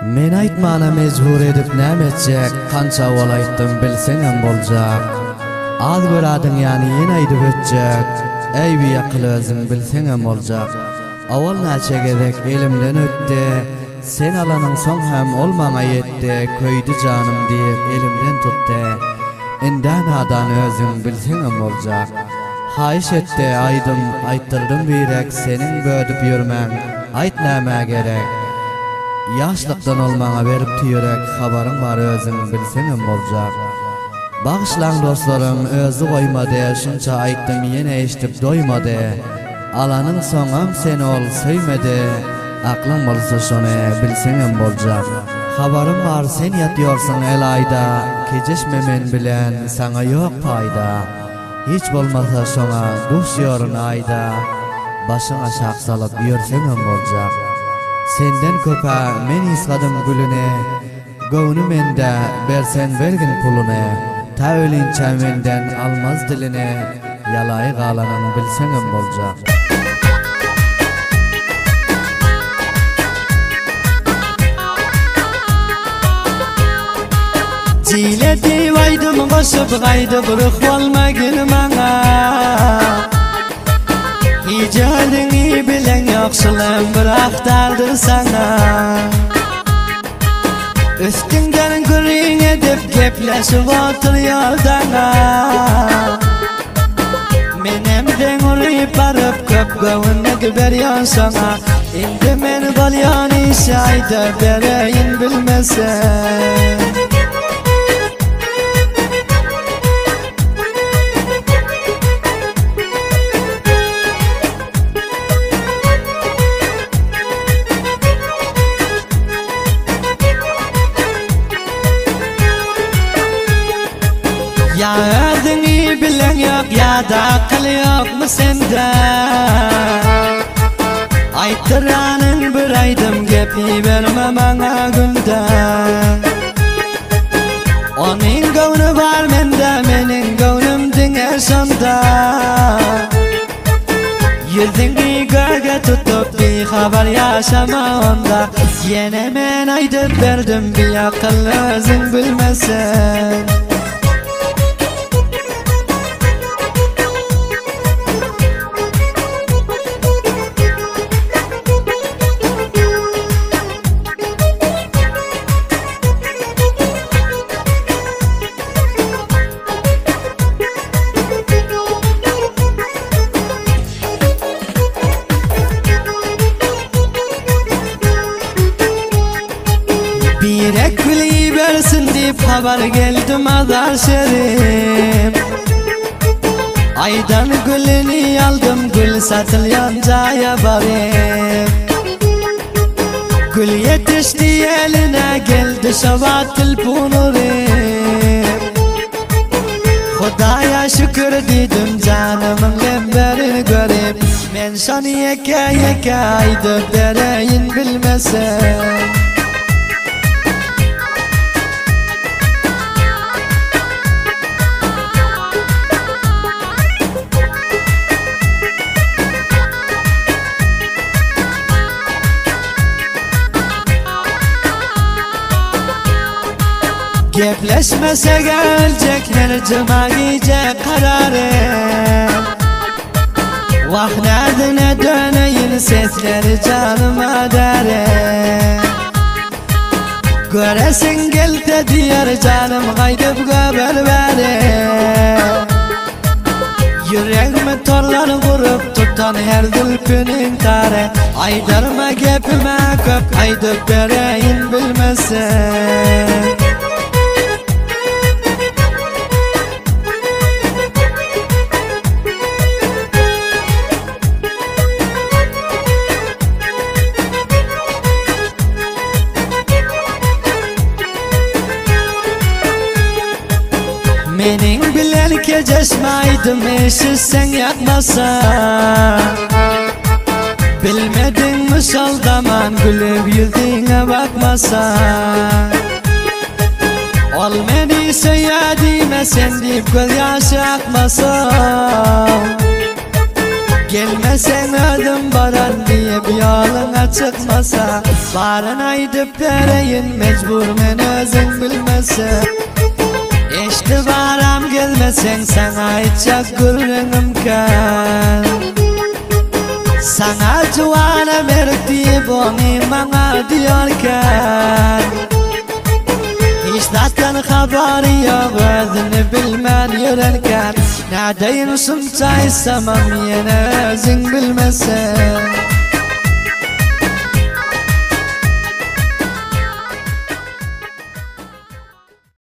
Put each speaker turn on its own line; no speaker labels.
Men aytmana mejbur edip nämetjek, kança wol aýtdym bilseňem boljak. Az görädiň ýani ýene aýdyp ötjek, eýbi ýakyl özüň bilseňem boljak. Awal näçe gezek elimden ötdi, sen alanyň soň hem ol maňa ýetdi, köýdi janym diýip elimden tutdy. Enden adan özüň bilseňem boljak. Haýyş etdi aýdym, aýtdyrdym birek seniň bödüp ýürmäň, aýt näme gerek. Yaşlıktan olmaňa berip tüýerek habaryň bar özüň bilseňem boljak. Bagşlaň dostlarym özü goýmady, şunça aýtdym ýene eşitip doýmady. Alanyň soňam sen ol söýmedi, aklyň bolsa şonu bilseňem boljak. Habarym bar sen ýatýorsyň el aýda, kejeşmemen bilen saňa ýok paýda. Hiç bolmasa şoňa düşýörün aýda, başyňa şak salyp ýörseňem boljak. Senden köpä men isladym gülüne, göwnü mende bersen bergin puluny. Ta ölinçä menden almaz diline, ýalaý galanyň bilseňem boljak. Jiledi waýdym goşup gaýdy buruq bolmagyn maňa. Hijalyňy bilen ýokşulym birak daldyr sana. Üstünden gürüň edip gepleşip otur ýoldaňa. Menem deň uryp baryp köp göwnüň berýän sana. Indi men bolýan iş aýdyp bereýin bilmesen. Ya ödüňi bilen ýok, ya da akyl ýokmy sende. Aýtyranyň bir aýdym gepi berme maňa günde. Onuň göwni bar mende, meniň göwnym diňe şonda. Ýüzüňi göge tutup bir habar ýaşama onda. Ýene men aýdyp berdim bir akyl özüň bilmesen. Birek bilip bersin dip habar geldi mazar şerif. Aydan gülini aldım, gül satılyan jaya barip. Gül yetişti eline, geldi şabat tilpunurip. Hudaýa şükür diýdim janymyň lemberini görip. Men şonu ýeke aýdyp bereýin bilmesen. Gepleşmesek ölecek her cuma gece kararım. Vah nerdine döneyin sesleri canıma derim. Göresin gelte diyor canım gaýdyp göber berim. Yüreğimi torlar vurup tutan her zülfüniň tare. Aýdarma gepime köp aýdyp bereýin bilmesen. Meniň bilen kejeşmaýdym eşitseň ýakmasa. Bilmediňmi şol zaman gülüp ýüzüňe bakmasa. Ol meni söýädime sen diýip göz ýaşy akmasa. Gelmesen ödüm baran diye bir yoluna çıkmasa, barın aydıp dereyin mecbur men özün bilmese. İşte baram gelmesen sana aytacak gurrunum kan. Sana cuvana verip deyip onu bana diyorken, hiç tattan habari yok özünü bilmen yürürken. Neredeyim sumta istemem yine özün bilmesen.